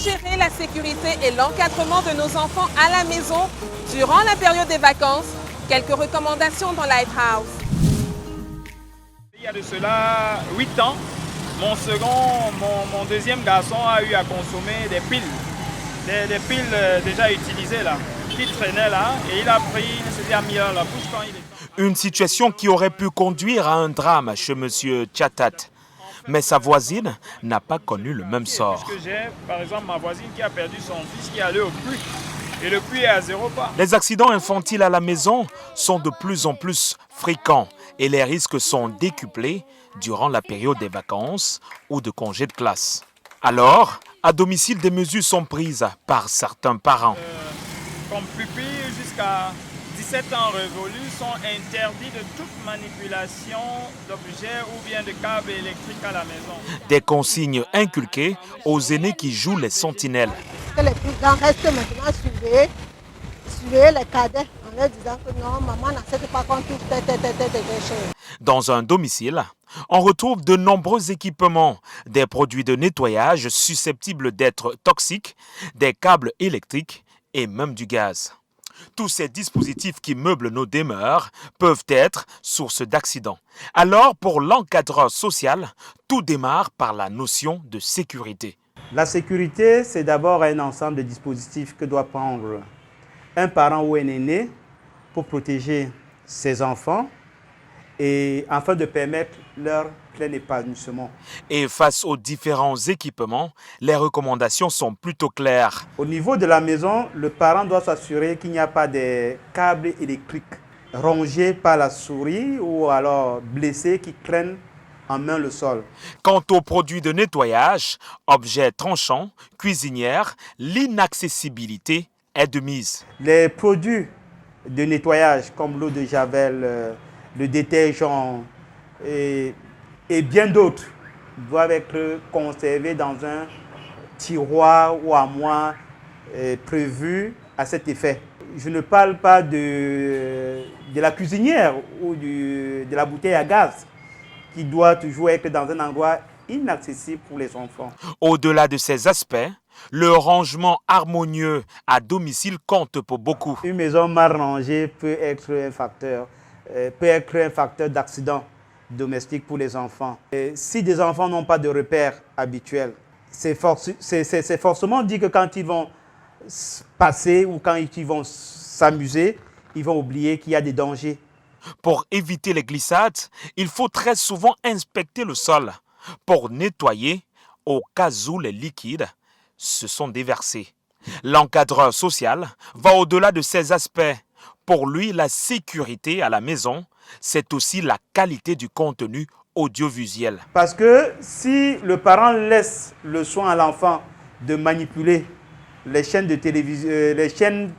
gérer la sécurité et l'encadrement de nos enfants à la maison durant la période des vacances? Quelques recommandations dans Lighthouse. Il y a de cela 8 ans, mon deuxième garçon a eu à consommer des piles, des piles déjà utilisées là, qui traînaient là, et il a pris, il s'est mis dans la bouche quand il est... Une situation qui aurait pu conduire à un drame chez M. Chatat. Mais sa voisine n'a pas connu le même sort. Puisque j'ai, par exemple, ma voisine qui a perdu son fils qui est allé au puits. Et le puits est à 0 pas. Les accidents infantiles à la maison sont de plus en plus fréquents et les risques sont décuplés durant la période des vacances ou de congés de classe. Alors, à domicile, des mesures sont prises par certains parents. Comme pupilles jusqu'à 17 ans révolus sont interdits de toute manipulation d'objets ou bien de câbles électriques à la maison. Des consignes inculquées aux aînés qui jouent les sentinelles. Que les plus grands restent maintenant surveiller les cadets en leur disant que non, maman n'accepte pas qu'on touche tes déchets. Dans un domicile, on retrouve de nombreux équipements, des produits de nettoyage susceptibles d'être toxiques, des câbles électriques et même du gaz. Tous ces dispositifs qui meublent nos demeures peuvent être source d'accidents. Alors, pour l'encadreur social, tout démarre par la notion de sécurité. La sécurité, c'est d'abord un ensemble de dispositifs que doit prendre un parent ou un aîné pour protéger ses enfants et afin de permettre leur plein épanouissement. Et face aux différents équipements, les recommandations sont plutôt claires. Au niveau de la maison, le parent doit s'assurer qu'il n'y a pas de câbles électriques rongés par la souris ou alors blessés qui traînent en main le sol. Quant aux produits de nettoyage, objets tranchants, cuisinières, l'inaccessibilité est de mise. Les produits de nettoyage comme l'eau de javel, le détergent et bien d'autres doivent être conservés dans un tiroir ou armoire prévu à cet effet. Je ne parle pas de la cuisinière ou de la bouteille à gaz qui doit toujours être dans un endroit inaccessible pour les enfants. Au-delà de ces aspects, le rangement harmonieux à domicile compte pour beaucoup. Une maison mal rangée peut être un facteur d'accident domestique pour les enfants. Et si des enfants n'ont pas de repères habituels, c'est forcément dit que quand ils vont passer ou quand ils vont s'amuser, ils vont oublier qu'il y a des dangers. Pour éviter les glissades, il faut très souvent inspecter le sol pour nettoyer au cas où les liquides se sont déversés. L'encadreur social va au-delà de ces aspects. Pour lui, la sécurité à la maison, c'est aussi la qualité du contenu audiovisuel. Parce que si le parent laisse le soin à l'enfant de manipuler les chaînes de télévision, les chaînes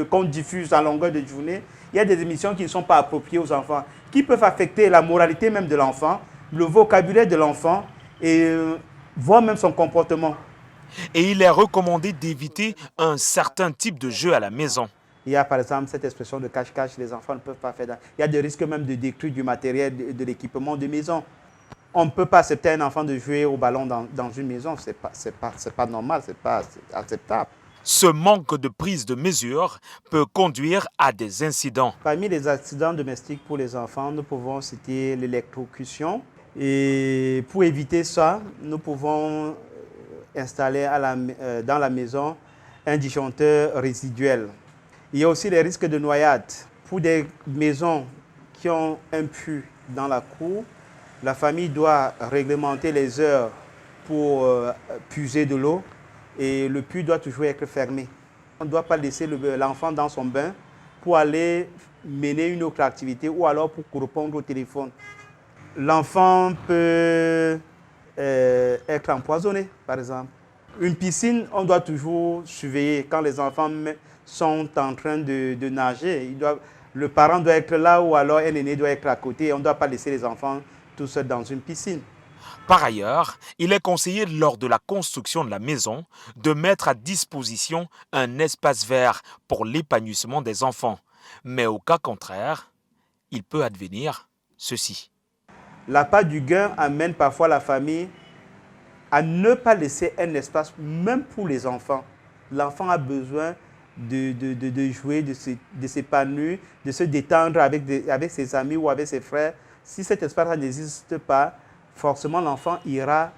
qu'on diffuse à longueur de journée, il y a des émissions qui ne sont pas appropriées aux enfants, qui peuvent affecter la moralité même de l'enfant, le vocabulaire de l'enfant et voire même son comportement. Et il est recommandé d'éviter un certain type de jeu à la maison. Il y a par exemple cette expression de cache-cache, les enfants ne peuvent pas faire. Il y a des risques même de détruire du matériel, de l'équipement de maison. On ne peut pas accepter un enfant de jouer au ballon dans une maison, c'est pas normal, c'est pas acceptable. Ce manque de prise de mesure peut conduire à des incidents. Parmi les accidents domestiques pour les enfants, nous pouvons citer l'électrocution. Et pour éviter ça, nous pouvons installer dans la maison un disjoncteur résiduel. Il y a aussi les risques de noyade. Pour des maisons qui ont un puits dans la cour, la famille doit réglementer les heures pour puiser de l'eau et le puits doit toujours être fermé. On ne doit pas laisser l'enfant dans son bain pour aller mener une autre activité ou alors pour répondre au téléphone. L'enfant peut être empoisonné, par exemple. Une piscine, on doit toujours surveiller quand les enfants sont en train de nager. Le parent doit être là ou alors un aîné doit être à côté. On ne doit pas laisser les enfants tout seuls dans une piscine. Par ailleurs, il est conseillé lors de la construction de la maison de mettre à disposition un espace vert pour l'épanouissement des enfants. Mais au cas contraire, il peut advenir ceci. L'appât du gain amène parfois la famille à ne pas laisser un espace, même pour les enfants. L'enfant a besoin de jouer, de s'épanouir, de se détendre avec ses amis ou avec ses frères. Si cet espace n'existe pas, forcément l'enfant ira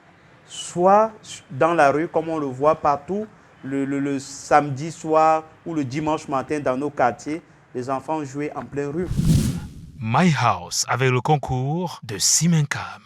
soit dans la rue, comme on le voit partout, le samedi soir ou le dimanche matin dans nos quartiers, les enfants jouaient en pleine rue. My House avec le concours de Simencam.